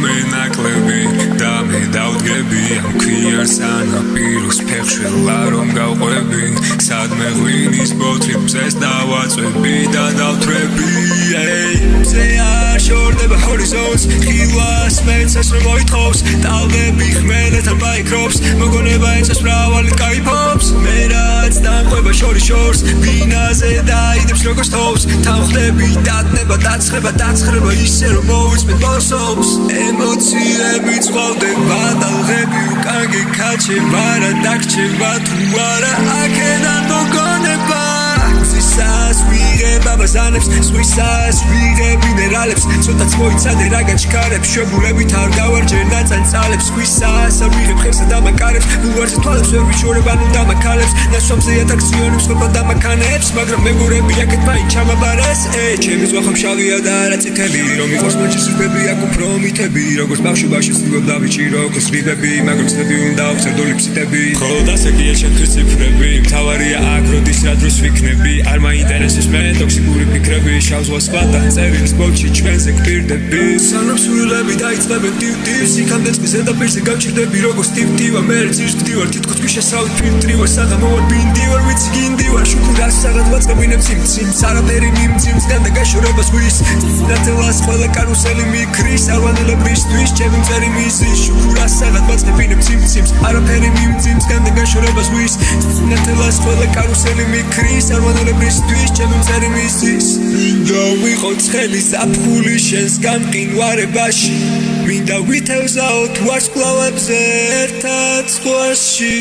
ვენაკლები და მე დავდგები ამ ქიარს ანაპიროს ფეხშველა რომ გავყვები სადმე ღვინის ბოთლებს დავაწვევი და დავთვრები მზე არ შორდება ჰორიზონტს ხილვას მეცეს რომ მოითხოვს ტალღები ხმელეთთან ბაიქრობს მოგონება ეცას მრავალი კაიფობს მე რაც დამყვება შორის შორს ბინაზე დაიდებს როგორც თოვს თანხდები დატნება დაცხება დაცხრება ისე რომ მოვიწმეთ ბოსობს ემოციები წყვალდება ტალღები უკან გიქაჩება რა დაგრჩება თუ არა აქედან მოგონება ზისას ვიღება ბაზანებს სვისას ვიღებ მინერალებს ცოტაც მოიცადე რა გაჩქარებს შვებულებით არ გავარჯერ ნაწანწალებს სვისას არ ვიღებ ხერსა დამაკარებს ბულვარზე თვალებს ვერ ვიშორებ ანუ დამაკალებს ნასვამზე ატაქციონებს ყოფა დამაკანებს მაგრამ მეგობრები აქეთ მაინც ჩამაბარეს ჩემი ზღვახა მშავია და არა წითელი რომ იყოს მოჭისრფები აქ უფრო მითები როგორც ბავშვობაში ვსწავლობ დავიჭირო კოსრიბები მაგრამ ცდები უნდა აღწერდული ფსიტები ხოლო დასეკია ჩემთვის ციფრები მთავარია აქ როდის რა დროს ვიქნები არ მაინტერესებს მე ტოქსიკური ფიქრები შავ ზღვას ვატა წერილის ბოჩი ჩვენზე გპირდები სანამ სულები დაიწყებენ ტივ-ტივს იქამდე წყლის ზედაპირზე გავჭირდები როგორც ტივ-ტივა მე ძირს ვდივარ თითქოს ქვიშასავით ფილტრი ვარ საღამო ვარ ბინდი ვარ ვიცი გინდი ვარ შუქურას საღად ვაწყობინებ სიმციმს არაფერი მიმძიმს განდა გაშორებას ვის ნათელას ყველა კარუსელი მიქრის არვანელებისთვის ჩემი მწერი მიზის შუქურას საღად ვაწყობინებ სიმციმს არაფერი მიმძიმს განდა გაშორებას ვის ნათელას ყველა კარუსელი მიქრის არვანელებისთვის ჩემი მწერი მიზის მინდა ვიყო ცხელი საფხული შენს გამყინვარებაში მინდა ვითევზაოთ ვარსკვლავებზე ერთად ზღვაში